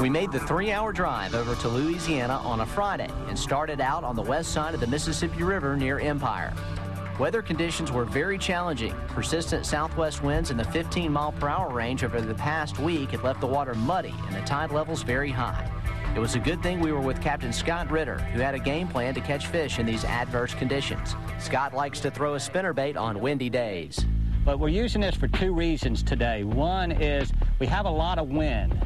We made the 3-hour drive over to Louisiana on a Friday and started out on the west side of the Mississippi River near Empire. Weather conditions were very challenging. Persistent southwest winds in the 15-mile-per-hour range over the past week had left the water muddy and the tide levels very high. It was a good thing we were with Captain Scott Ritter, who had a game plan to catch fish in these adverse conditions. Scott likes to throw a spinnerbait on windy days. But we're using this for two reasons today. One is we have a lot of wind,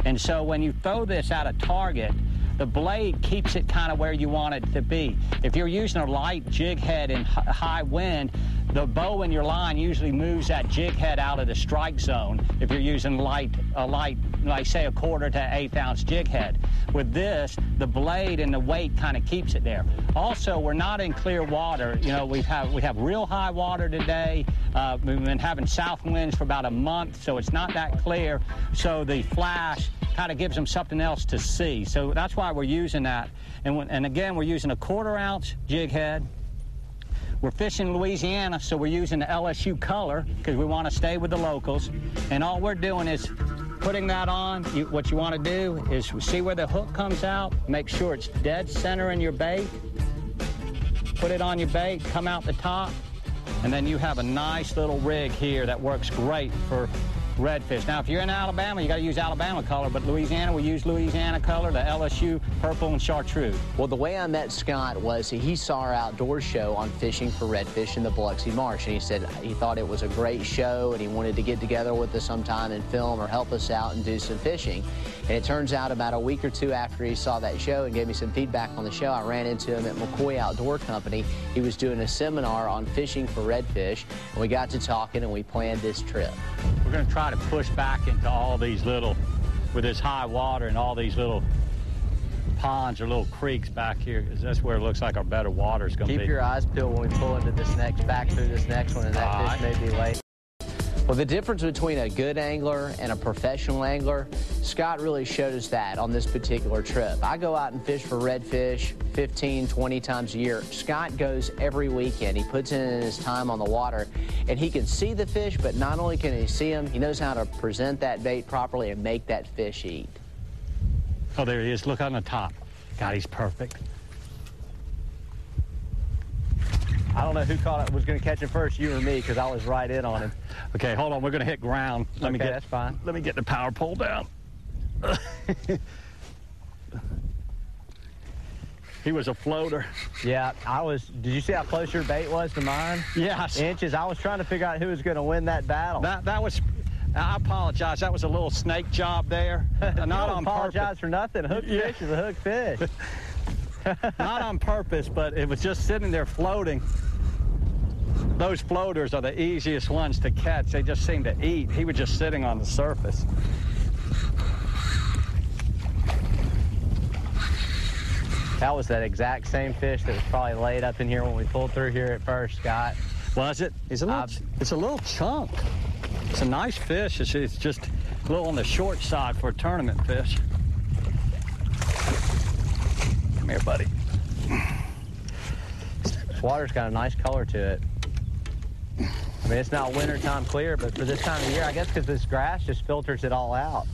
and so when you throw this at a target, the blade keeps it kind of where you want it to be. If you're using a light jig head in high wind, the bow in your line usually moves that jig head out of the strike zone if you're using a light, like say a 1/4 to 1/8 ounce jig head. With this, the blade and the weight kind of keeps it there. Also, we're not in clear water. You know, we have real high water today. We've been having south winds for about a month, so it's not that clear. So the flash kind of gives them something else to see. So that's why we're using that. And again, we're using a 1/4 ounce jig head. We're fishing Louisiana, so we're using the LSU color because we want to stay with the locals. And all we're doing is putting that on. What you want to do is see where the hook comes out, make sure it's dead center in your bait. Put it on your bait, come out the top, and then you have a nice little rig here that works great for redfish. Now, if you're in Alabama, you got to use Alabama color, but Louisiana, we use Louisiana color, the LSU purple and chartreuse. Well, the way I met Scott was he saw our outdoor show on fishing for redfish in the Biloxi Marsh, and he said he thought it was a great show and he wanted to get together with us sometime and film or help us out and do some fishing. And it turns out about a week or two after he saw that show and gave me some feedback on the show, I ran into him at McCoy Outdoor Company. He was doing a seminar on fishing for redfish, and we got to talking and we planned this trip. We're going to try to push back into all these little, with this high water and all these little ponds or little creeks back here, because that's where it looks like our better water is going to be. Keep your eyes peeled when we pull into this back through this next one, and that fish may be late. Well, the difference between a good angler and a professional angler, Scott really showed us that on this particular trip. I go out and fish for redfish 15, 20 times a year. Scott goes every weekend. He puts in his time on the water, and he can see the fish, but not only can he see them, he knows how to present that bait properly and make that fish eat. Oh, there he is. Look on the top. God, he's perfect. I don't know who was going to catch it first, you or me, because I was right in on him. Okay, hold on. We're going to hit ground. That's fine. Let me get the power pole down. He was a floater. Yeah, did you see how close your bait was to mine? Yes. Inches. I was trying to figure out who was going to win that battle. That was, I apologize. That was a little snake job there. Not on apologize for nothing. Hook fish is a hook fish. Not on purpose, but it was just sitting there floating. Those floaters are the easiest ones to catch. They just seem to eat. He was just sitting on the surface. That was that exact same fish that was probably laid up in here when we pulled through here at first, Scott. Was it? It's a little chunk. It's a nice fish. It's just a little on the short side for a tournament fish. Come here, buddy. This water's got a nice color to it. I mean, it's not wintertime clear, but for this time of year, I guess because this grass just filters it all out.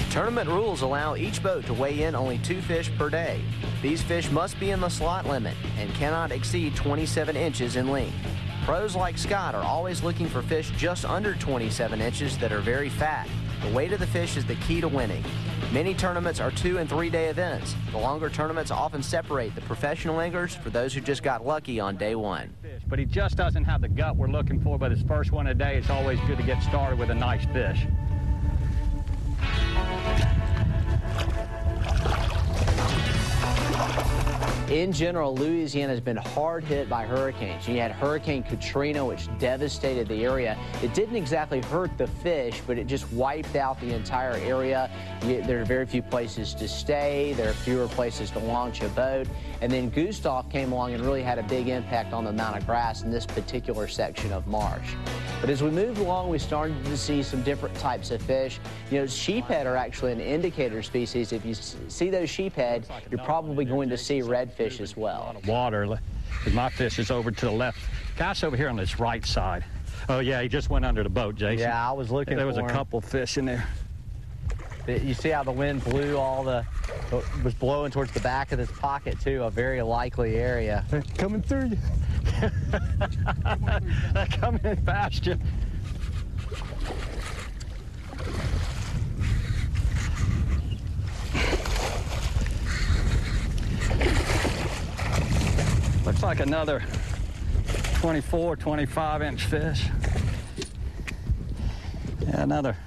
Tournament rules allow each boat to weigh in only 2 fish per day. These fish must be in the slot limit and cannot exceed 27 inches in length. Pros like Scott are always looking for fish just under 27 inches that are very fat. The weight of the fish is the key to winning. Many tournaments are 2- and 3-day events. The longer tournaments often separate the professional anglers for those who just got lucky on day one. But he just doesn't have the gut we're looking for, but his first one of the day, it's always good to get started with a nice fish. In general, Louisiana has been hard hit by hurricanes. You had Hurricane Katrina, which devastated the area. It didn't exactly hurt the fish, but it just wiped out the entire area. There are very few places to stay. There are fewer places to launch a boat. And then Gustav came along and really had a big impact on the amount of grass in this particular section of marsh. But as we moved along, we started to see some different types of fish. You know, sheephead are actually an indicator species. If you see those sheephead, you're probably going to see redfish as well. Water, my fish is over to the left. Guy's over here on this right side. Oh, yeah, he just went under the boat, Jason. Yeah, I was looking for him. There was a couple fish in there. You see how the wind blew was blowing towards the back of this pocket, too, a very likely area. They're coming through you. They're coming in past you. Looks like another 24, 25-inch fish. Yeah, another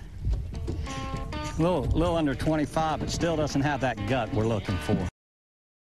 little under 25, but still doesn't have that gut we're looking for.